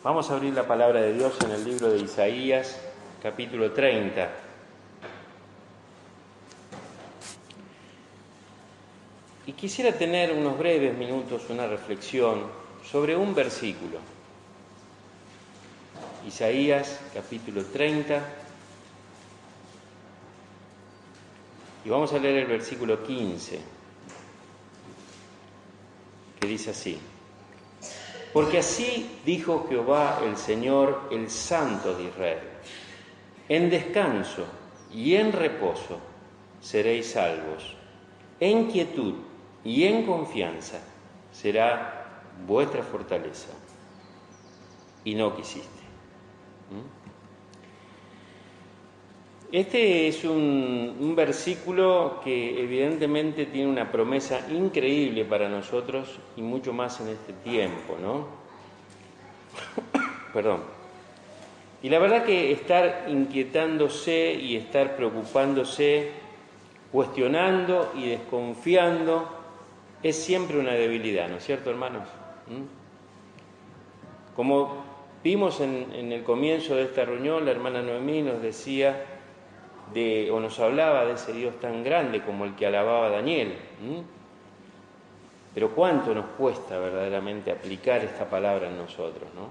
Vamos a abrir la palabra de Dios en el libro de Isaías, capítulo 30. Y quisiera tener unos breves minutos, una reflexión sobre un versículo. Isaías, capítulo 30. Y vamos a leer el versículo 15, que dice así: Porque así dijo Jehová el Señor, el Santo de Israel: en descanso y en reposo seréis salvos, en quietud y en confianza será vuestra fortaleza. Y no quisiste. Este es un versículo que evidentemente tiene una promesa increíble para nosotros y mucho más en este tiempo, ¿no? Perdón. Y la verdad que estar inquietándose y estar preocupándose, cuestionando y desconfiando es siempre una debilidad, ¿no es cierto, hermanos? Como vimos en el comienzo de esta reunión, la hermana Noemí nos decía o nos hablaba de ese Dios tan grande como el que alababa Daniel. Pero cuánto nos cuesta verdaderamente aplicar esta palabra en nosotros, ¿no?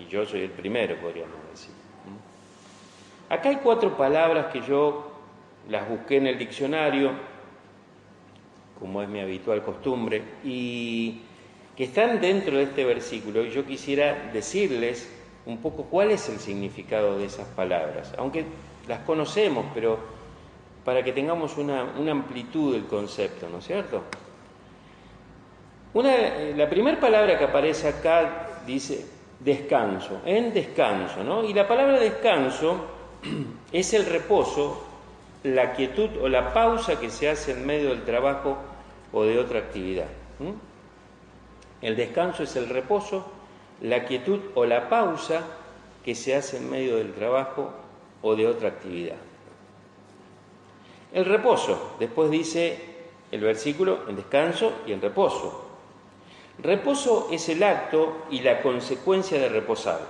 Y yo soy el primero, podríamos decir. Acá hay 4 palabras que yo las busqué en el diccionario, como es mi habitual costumbre, y que están dentro de este versículo, y yo quisiera decirles un poco cuál es el significado de esas palabras, aunque las conocemos, pero para que tengamos una amplitud del concepto, ¿no es cierto? La primera palabra que aparece acá dice descanso, en descanso, ¿no? Y la palabra descanso es el reposo, la quietud o la pausa que se hace en medio del trabajo o de otra actividad. El descanso es el reposo, la quietud o la pausa que se hace en medio del trabajo o de otra actividad. El reposo, después dice el versículo, en descanso y en reposo. Reposo es el acto y la consecuencia de reposar.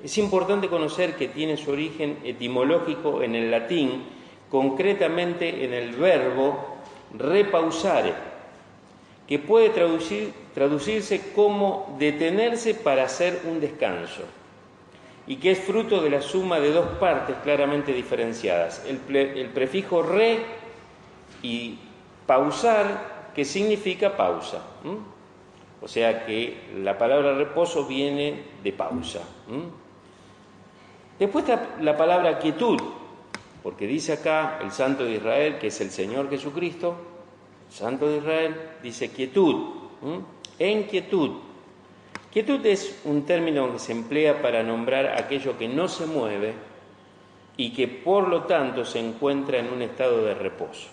Es importante conocer que tiene su origen etimológico en el latín, concretamente en el verbo repausare, que puede traducirse como detenerse para hacer un descanso, y que es fruto de la suma de 2 partes claramente diferenciadas, el prefijo re y pausar, que significa pausa. O sea que la palabra reposo viene de pausa. Después está la palabra quietud, porque dice acá el Santo de Israel, que es el Señor Jesucristo, Santo de Israel, dice quietud, en quietud. Quietud es un término que se emplea para nombrar aquello que no se mueve y que por lo tanto se encuentra en un estado de reposo.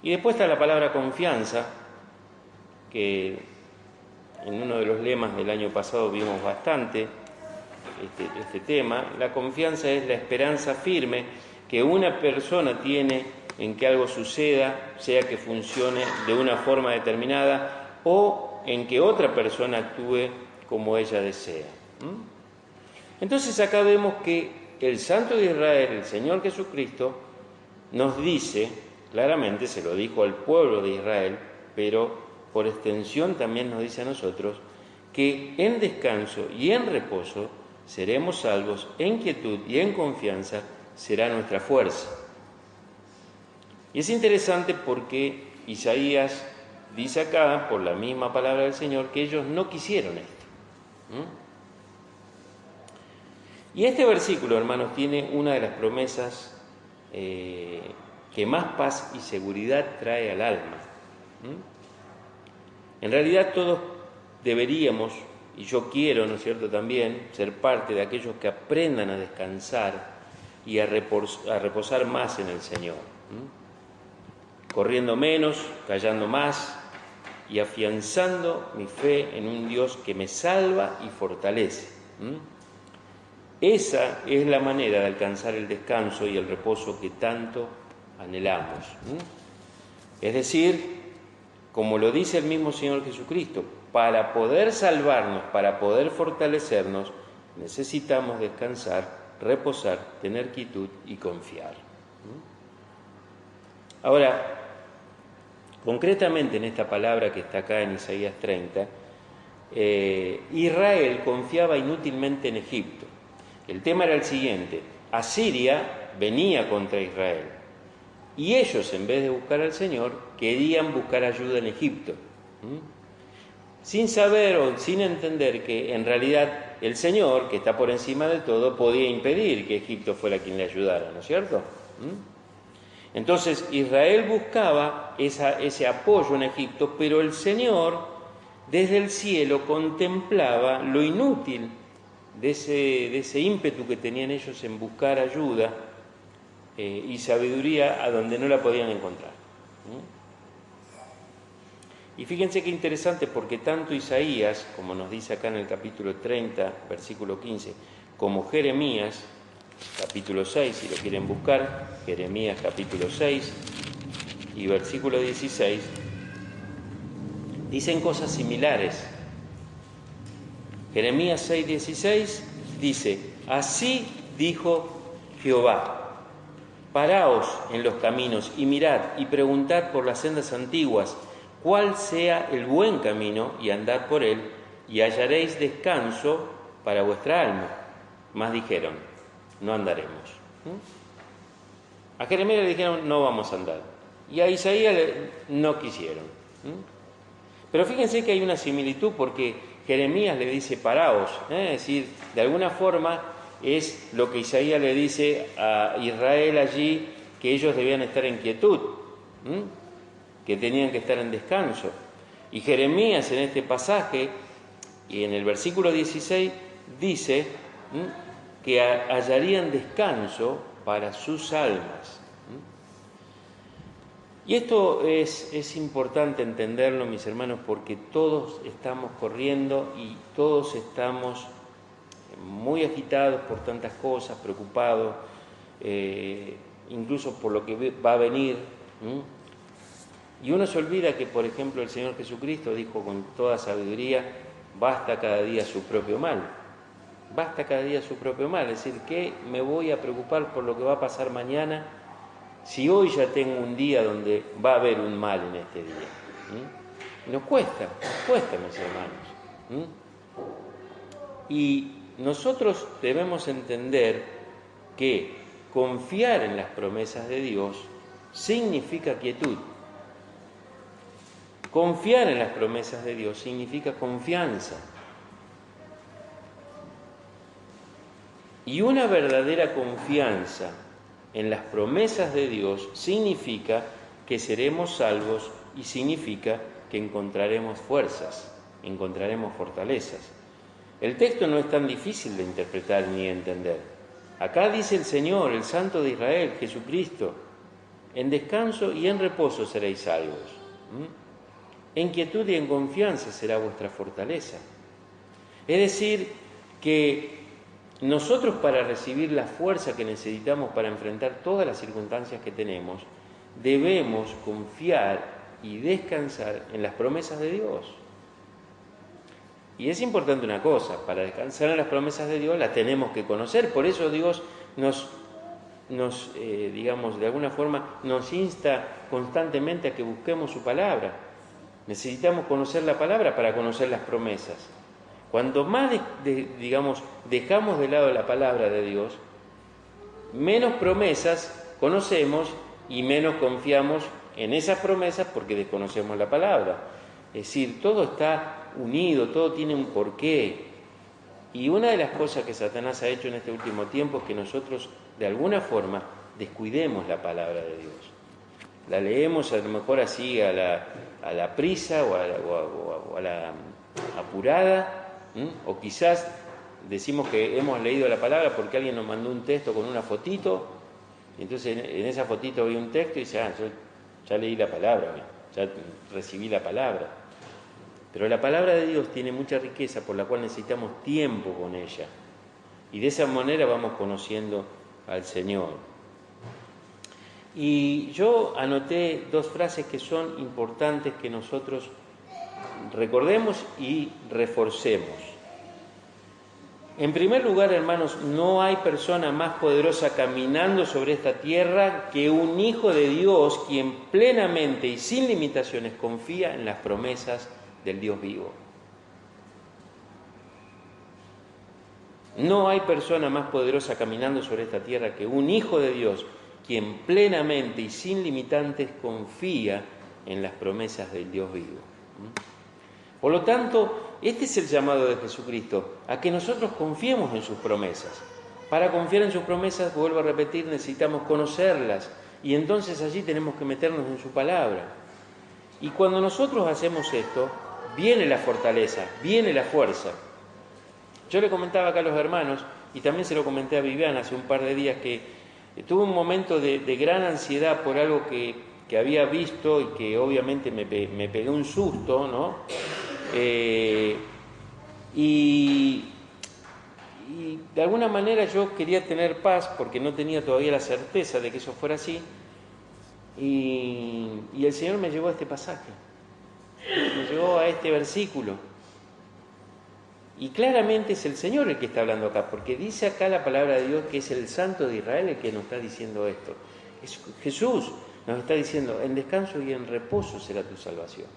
Y después está la palabra confianza, que en uno de los lemas del año pasado vimos bastante este tema. La confianza es la esperanza firme que una persona tiene en que algo suceda, sea que funcione de una forma determinada o en que otra persona actúe como ella desea. Entonces acá vemos que el Santo de Israel, el Señor Jesucristo, nos dice, claramente se lo dijo al pueblo de Israel, pero por extensión también nos dice a nosotros, que en descanso y en reposo seremos salvos, en quietud y en confianza será nuestra fuerza. Y es interesante porque Isaías dice acá, por la misma palabra del Señor, que ellos no quisieron esto. Y este versículo, hermanos, tiene una de las promesas que más paz y seguridad trae al alma. En realidad todos deberíamos, y yo quiero, ¿no es cierto?, también ser parte de aquellos que aprendan a descansar y a reposar más en el Señor. Corriendo menos, callando más y afianzando mi fe en un Dios que me salva y fortalece. Esa es la manera de alcanzar el descanso y el reposo que tanto anhelamos. Es decir, como lo dice el mismo Señor Jesucristo, para poder salvarnos, para poder fortalecernos, necesitamos descansar, reposar, tener quietud y confiar. Ahora, concretamente en esta palabra que está acá en Isaías 30, Israel confiaba inútilmente en Egipto. El tema era el siguiente: Asiria venía contra Israel y ellos, en vez de buscar al Señor, querían buscar ayuda en Egipto, sin saber o sin entender que en realidad el Señor, que está por encima de todo, podía impedir que Egipto fuera quien le ayudara, ¿no es cierto? Entonces Israel buscaba ese apoyo en Egipto, pero el Señor desde el cielo contemplaba lo inútil de ese ímpetu que tenían ellos en buscar ayuda y sabiduría a donde no la podían encontrar. Y fíjense qué interesante, porque tanto Isaías, como nos dice acá en el capítulo 30, versículo 15, como Jeremías, capítulo 6, si lo quieren buscar, Jeremías capítulo 6 y versículo 16, dicen cosas similares. Jeremías 6, 16 dice: así dijo Jehová, paraos en los caminos y mirad y preguntad por las sendas antiguas, cuál sea el buen camino, y andad por él, y hallaréis descanso para vuestra alma. Mas dijeron: no andaremos. A Jeremías le dijeron: no vamos a andar. Y a Isaías no quisieron. Pero fíjense que hay una similitud, porque Jeremías le dice: paraos, es decir, de alguna forma es lo que Isaías le dice a Israel allí, que ellos debían estar en quietud, que tenían que estar en descanso. Y Jeremías en este pasaje, y en el versículo 16, dice que hallarían descanso para sus almas. Y esto es importante entenderlo, mis hermanos, porque todos estamos corriendo y todos estamos muy agitados por tantas cosas, preocupados, incluso por lo que va a venir. Y uno se olvida que, por ejemplo, el Señor Jesucristo dijo con toda sabiduría: basta cada día su propio mal. Basta cada día su propio mal. Es decir, ¿qué me voy a preocupar por lo que va a pasar mañana si hoy ya tengo un día donde va a haber un mal en este día? Nos cuesta, mis hermanos. Y nosotros debemos entender que confiar en las promesas de Dios significa quietud. Confiar en las promesas de Dios significa confianza. Y una verdadera confianza en las promesas de Dios significa que seremos salvos y significa que encontraremos fuerzas, encontraremos fortalezas. El texto no es tan difícil de interpretar ni entender. Acá dice el Señor, el Santo de Israel, Jesucristo: en descanso y en reposo seréis salvos. En quietud y en confianza será vuestra fortaleza. Es decir, que nosotros, para recibir la fuerza que necesitamos para enfrentar todas las circunstancias que tenemos, debemos confiar y descansar en las promesas de Dios. Y es importante una cosa: para descansar en las promesas de Dios las tenemos que conocer. Por eso Dios nos digamos, de alguna forma nos insta constantemente a que busquemos su palabra. Necesitamos conocer la palabra para conocer las promesas. Cuanto más, dejamos de lado la palabra de Dios, menos promesas conocemos y menos confiamos en esas promesas, porque desconocemos la palabra. Es decir, todo está unido, todo tiene un porqué. Y una de las cosas que Satanás ha hecho en este último tiempo es que nosotros, de alguna forma, descuidemos la palabra de Dios. La leemos a lo mejor así a la prisa o a la apurada, o quizás decimos que hemos leído la palabra porque alguien nos mandó un texto con una fotito, y entonces en esa fotito había un texto y dice: yo ya leí la palabra, ya recibí la palabra. Pero la palabra de Dios tiene mucha riqueza, por la cual necesitamos tiempo con ella, y de esa manera vamos conociendo al Señor. Y yo anoté dos frases que son importantes, que nosotros recordemos y reforcemos. En primer lugar, hermanos, no hay persona más poderosa caminando sobre esta tierra que un hijo de Dios, quien plenamente y sin limitaciones confía en las promesas del Dios vivo. No hay persona más poderosa caminando sobre esta tierra que un hijo de Dios, quien plenamente y sin limitantes confía en las promesas del Dios vivo. Por lo tanto, este es el llamado de Jesucristo, a que nosotros confiemos en sus promesas. Para confiar en sus promesas, vuelvo a repetir, necesitamos conocerlas, y entonces allí tenemos que meternos en su palabra. Y cuando nosotros hacemos esto, viene la fortaleza, viene la fuerza. Yo le comentaba acá a los hermanos, y también se lo comenté a Viviana hace un par de días, que tuve un momento de gran ansiedad por algo que había visto y que obviamente me pegué un susto, ¿no? Y de alguna manera yo quería tener paz porque no tenía todavía la certeza de que eso fuera así, y el Señor me llevó a este pasaje, me llevó a este versículo, y claramente es el Señor el que está hablando acá, porque dice acá la palabra de Dios que es el Santo de Israel el que nos está diciendo esto. Jesús nos está diciendo: en descanso y en reposo será tu salvación.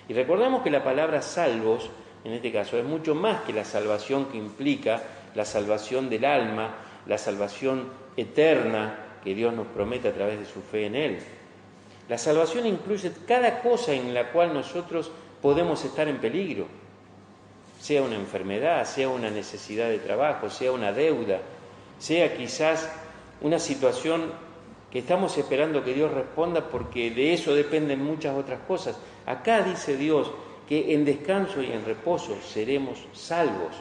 Y recordemos que la palabra salvos, en este caso, es mucho más que la salvación que implica la salvación del alma, la salvación eterna que Dios nos promete a través de su fe en Él. La salvación incluye cada cosa en la cual nosotros podemos estar en peligro, sea una enfermedad, sea una necesidad de trabajo, sea una deuda, sea quizás una situación que estamos esperando que Dios responda, porque de eso dependen muchas otras cosas. Acá dice Dios que en descanso y en reposo seremos salvos,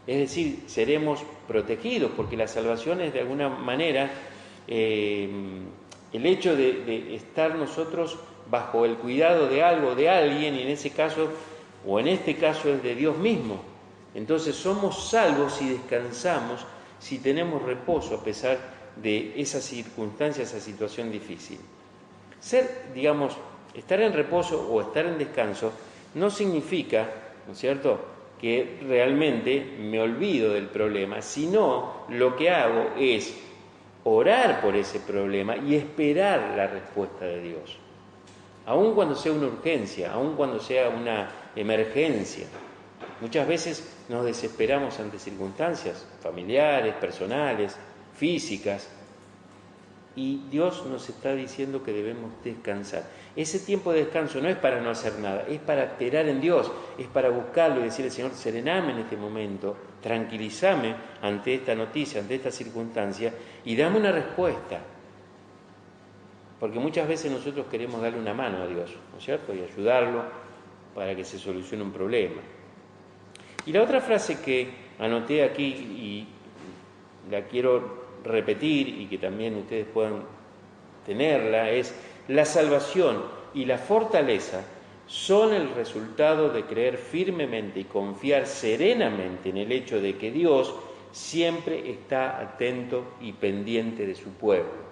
es decir, seremos protegidos, porque la salvación es de alguna manera el hecho de estar nosotros bajo el cuidado de algo, de alguien, y en ese caso, o en este caso, es de Dios mismo. Entonces somos salvos y descansamos si tenemos reposo a pesar de esas circunstancias, esa situación difícil. Estar en reposo o estar en descanso no significa, ¿no es cierto?, que realmente me olvido del problema, sino lo que hago es orar por ese problema y esperar la respuesta de Dios. Aun cuando sea una urgencia, aun cuando sea una emergencia. Muchas veces nos desesperamos ante circunstancias familiares, personales, físicas, y Dios nos está diciendo que debemos descansar. Ese tiempo de descanso no es para no hacer nada, es para esperar en Dios, es para buscarlo y decirle: Señor, serename en este momento, tranquilízame ante esta noticia, ante esta circunstancia, y dame una respuesta. Porque muchas veces nosotros queremos darle una mano a Dios, ¿no es cierto?, y ayudarlo para que se solucione un problema. Y la otra frase que anoté aquí y la quiero repetir y que también ustedes puedan tenerla es: la salvación y la fortaleza son el resultado de creer firmemente y confiar serenamente en el hecho de que Dios siempre está atento y pendiente de su pueblo.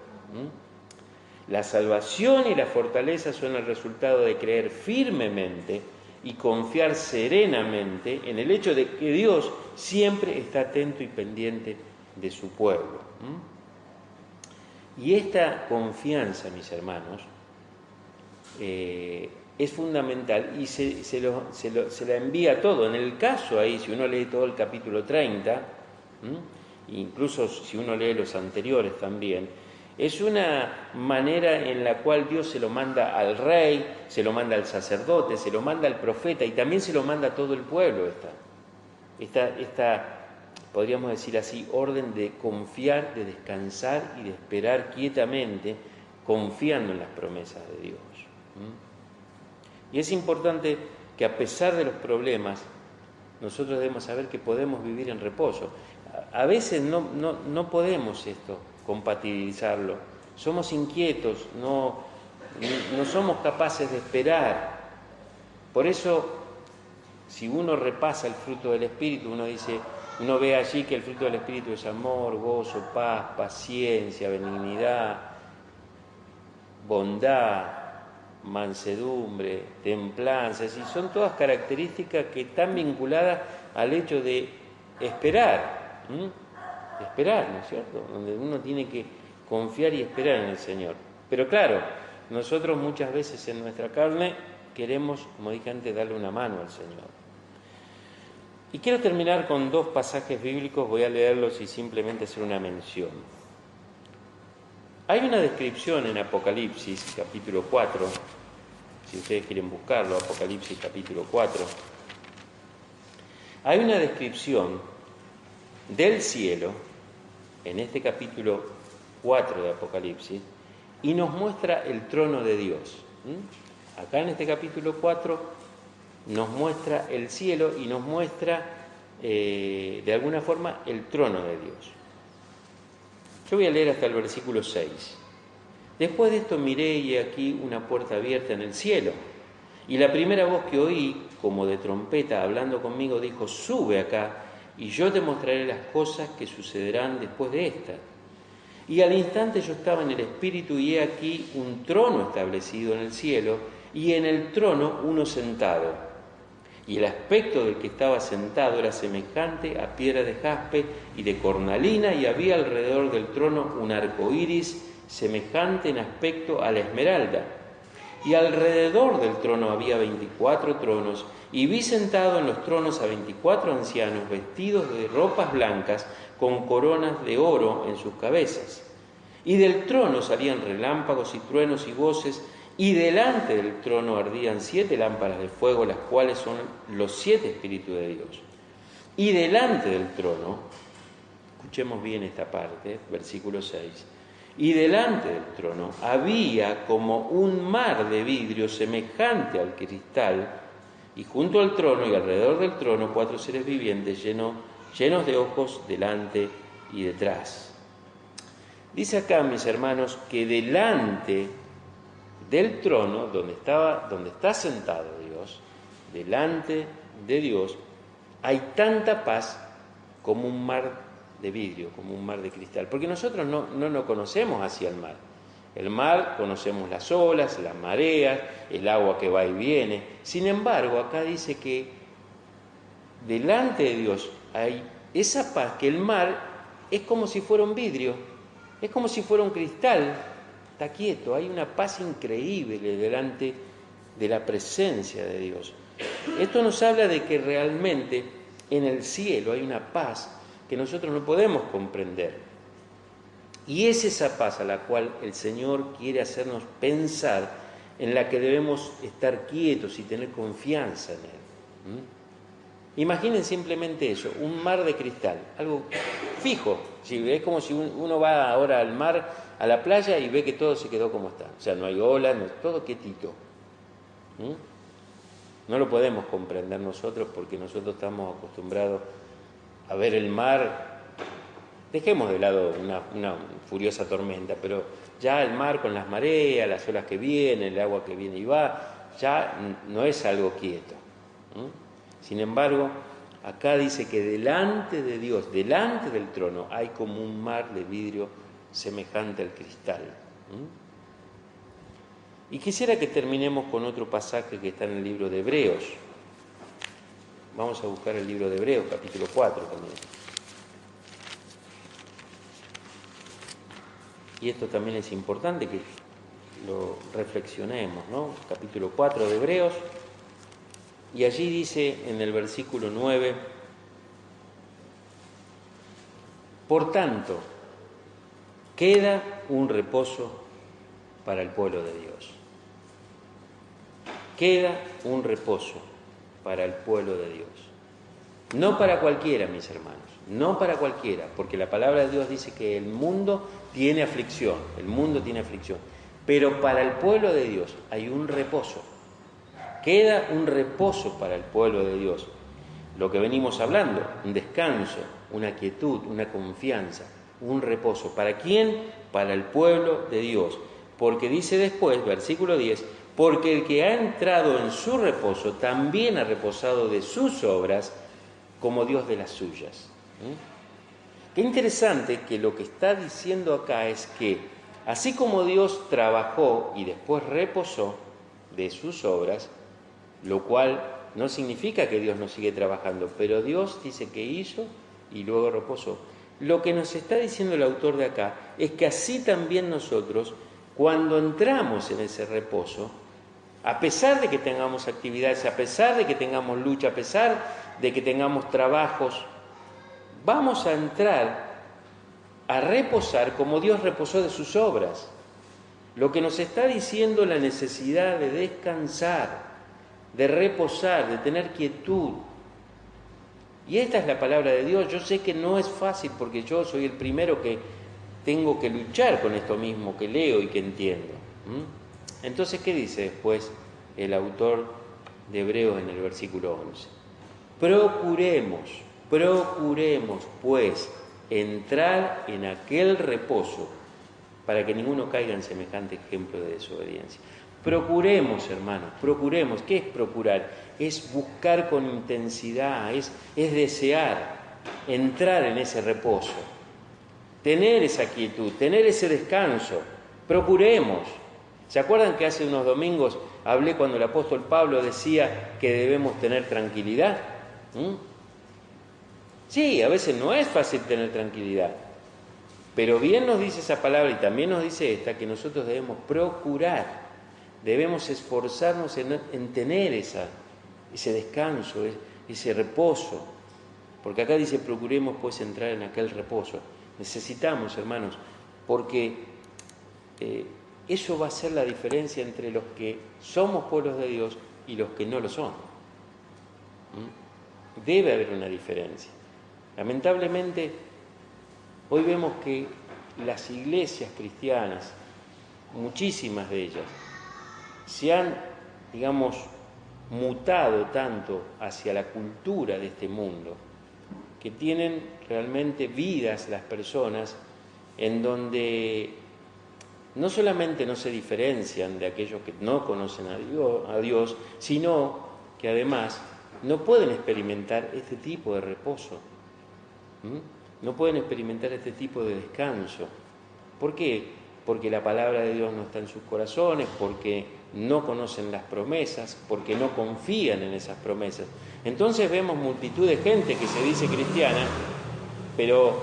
La salvación y la fortaleza son el resultado de creer firmemente y confiar serenamente en el hecho de que Dios siempre está atento y pendiente de su pueblo. Y esta confianza, mis hermanos, es fundamental y se la envía todo. En el caso ahí, si uno lee todo el capítulo 30, incluso si uno lee los anteriores también, es una manera en la cual Dios se lo manda al rey, se lo manda al sacerdote, se lo manda al profeta y también se lo manda a todo el pueblo. Esta podríamos decir así, orden de confiar, de descansar y de esperar quietamente, confiando en las promesas de Dios. Y es importante que a pesar de los problemas, nosotros debemos saber que podemos vivir en reposo. A veces no podemos compatibilizarlo. Somos inquietos, no somos capaces de esperar. Por eso, si uno repasa el fruto del Espíritu, uno ve allí que el fruto del Espíritu es amor, gozo, paz, paciencia, benignidad, bondad, mansedumbre, templanza, es decir, son todas características que están vinculadas al hecho de esperar, esperar, ¿no es cierto? Donde uno tiene que confiar y esperar en el Señor. Pero claro, nosotros muchas veces en nuestra carne queremos, como dije antes, darle una mano al Señor. Y quiero terminar con 2 pasajes bíblicos, voy a leerlos y simplemente hacer una mención. Hay una descripción en Apocalipsis, capítulo 4, si ustedes quieren buscarlo, Apocalipsis capítulo 4. Hay una descripción del cielo, en este capítulo 4 de Apocalipsis, y nos muestra el trono de Dios. Acá en este capítulo 4 nos muestra el cielo y nos muestra, de alguna forma, el trono de Dios. Yo voy a leer hasta el versículo 6. Después de esto miré y aquí una puerta abierta en el cielo. Y la primera voz que oí, como de trompeta hablando conmigo, dijo: sube acá y yo te mostraré las cosas que sucederán después de esta. Y al instante yo estaba en el Espíritu y he aquí un trono establecido en el cielo y en el trono uno sentado. Y el aspecto del que estaba sentado era semejante a piedra de jaspe y de cornalina, y había alrededor del trono un arco iris semejante en aspecto a la esmeralda. Y alrededor del trono había 24 tronos, y vi sentado en los tronos a 24 ancianos vestidos de ropas blancas con coronas de oro en sus cabezas. Y del trono salían relámpagos y truenos y voces, y delante del trono ardían 7 lámparas de fuego, las cuales son los 7 Espíritus de Dios. Y delante del trono, escuchemos bien esta parte, versículo 6, y delante del trono había como un mar de vidrio semejante al cristal, y junto al trono y alrededor del trono 4 seres vivientes llenos de ojos delante y detrás. Dice acá, mis hermanos, que delante del trono, donde está sentado Dios, delante de Dios, hay tanta paz como un mar de vidrio, como un mar de cristal. Porque nosotros no conocemos hacia el mar. El mar conocemos las olas, las mareas, el agua que va y viene. Sin embargo, acá dice que delante de Dios hay esa paz, que el mar es como si fuera un vidrio, es como si fuera un cristal. Está quieto, hay una paz increíble delante de la presencia de Dios. Esto nos habla de que realmente en el cielo hay una paz que nosotros no podemos comprender. Y es esa paz a la cual el Señor quiere hacernos pensar, en la que debemos estar quietos y tener confianza en Él. Imaginen simplemente eso, un mar de cristal, algo fijo. Es como si uno va ahora al mar, a la playa, y ve que todo se quedó como está. O sea, no hay olas, todo quietito. No lo podemos comprender nosotros, porque nosotros estamos acostumbrados a ver el mar. Dejemos de lado una furiosa tormenta, pero ya el mar con las mareas, las olas que vienen, el agua que viene y va, ya no es algo quieto. Sin embargo, acá dice que delante de Dios, delante del trono, hay como un mar de vidrio semejante al cristal. Y quisiera que terminemos con otro pasaje que está en el libro de Hebreos. Vamos a buscar el libro de Hebreos, capítulo 4 también. Y esto también es importante que lo reflexionemos, ¿no? Capítulo 4 de Hebreos. Y allí dice en el versículo 9: por tanto, queda un reposo para el pueblo de Dios. Queda un reposo para el pueblo de Dios. No para cualquiera, mis hermanos, no para cualquiera, porque la palabra de Dios dice que el mundo tiene aflicción, pero para el pueblo de Dios hay un reposo. Queda un reposo para el pueblo de Dios. Lo que venimos hablando, un descanso, una quietud, una confianza, un reposo. ¿Para quién? Para el pueblo de Dios. Porque dice después, versículo 10, porque el que ha entrado en su reposo también ha reposado de sus obras como Dios de las suyas. Qué interesante que lo que está diciendo acá es que así como Dios trabajó y después reposó, de sus obras, lo cual no significa que Dios no sigue trabajando, pero Dios dice que hizo y luego reposó. Lo que nos está diciendo el autor de acá es que así también nosotros, cuando entramos en ese reposo, a pesar de que tengamos actividades, a pesar de que tengamos lucha, a pesar de que tengamos trabajos, vamos a entrar a reposar como Dios reposó de sus obras. Lo que nos está diciendo la necesidad de descansar, de reposar, de tener quietud. Y esta es la palabra de Dios. Yo sé que no es fácil porque yo soy el primero que tengo que luchar con esto mismo que leo y que entiendo. Entonces, ¿qué dice después el autor de Hebreos en el versículo 11? Procuremos, pues, entrar en aquel reposo para que ninguno caiga en semejante ejemplo de desobediencia. Procuremos, hermanos, procuremos. ¿Qué es procurar? Es buscar con intensidad, es desear entrar en ese reposo, tener esa quietud, tener ese descanso. Procuremos. ¿Se acuerdan que hace unos domingos hablé cuando el apóstol Pablo decía que debemos tener tranquilidad? Sí, a veces no es fácil tener tranquilidad, pero bien nos dice esa palabra y también nos dice esta, que nosotros debemos procurar, debemos esforzarnos en tener ese descanso, ese reposo, porque acá dice procuremos pues entrar en aquel reposo. Necesitamos, hermanos, porque eso va a ser la diferencia entre los que somos pueblos de Dios y los que no lo son. Debe haber una diferencia. Lamentablemente, hoy vemos que las iglesias cristianas, muchísimas de ellas, se han, mutado tanto hacia la cultura de este mundo, que tienen realmente vidas las personas en donde no solamente no se diferencian de aquellos que no conocen a Dios, sino que además no pueden experimentar este tipo de reposo. No pueden experimentar este tipo de descanso. ¿Por qué? Porque la palabra de Dios no está en sus corazones, porque no conocen las promesas, porque no confían en esas promesas. Entonces vemos multitud de gente que se dice cristiana, pero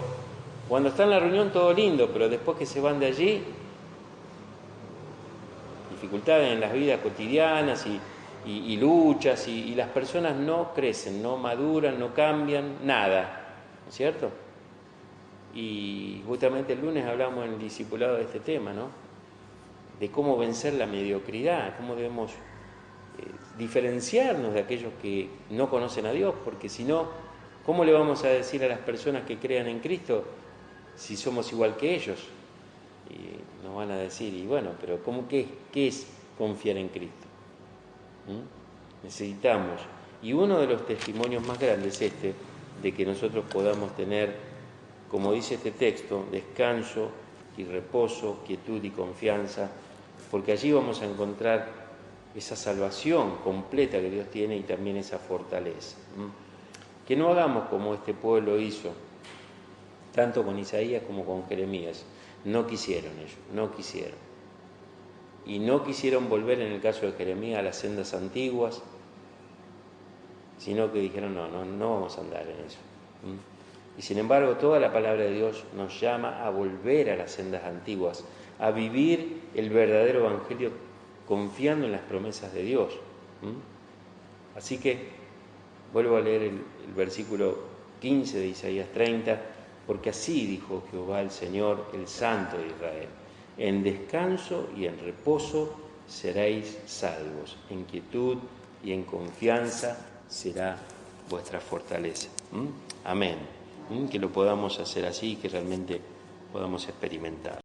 cuando está en la reunión todo lindo, pero después que se van de allí, dificultades en las vidas cotidianas y luchas, y las personas no crecen, no maduran, no cambian, nada. ¿No es cierto? Y justamente el lunes hablamos en el discipulado de este tema, ¿no? De cómo vencer la mediocridad, cómo debemos diferenciarnos de aquellos que no conocen a Dios, porque si no, ¿cómo le vamos a decir a las personas que crean en Cristo si somos igual que ellos? Y nos van a decir, y bueno, pero ¿qué es confiar en Cristo? Necesitamos, y uno de los testimonios más grandes es de que nosotros podamos tener, como dice este texto, descanso y reposo, quietud y confianza, porque allí vamos a encontrar esa salvación completa que Dios tiene y también esa fortaleza. Que no hagamos como este pueblo hizo, tanto con Isaías como con Jeremías. No quisieron ellos, no quisieron. Y no quisieron volver, en el caso de Jeremías, a las sendas antiguas, sino que dijeron, no vamos a andar en eso. Y sin embargo, toda la palabra de Dios nos llama a volver a las sendas antiguas, a vivir el verdadero evangelio confiando en las promesas de Dios. Así que vuelvo a leer el versículo 15 de Isaías 30, porque así dijo Jehová el Señor, el Santo de Israel: en descanso y en reposo seréis salvos, en quietud y en confianza será vuestra fortaleza. Amén. Que lo podamos hacer así y que realmente podamos experimentar.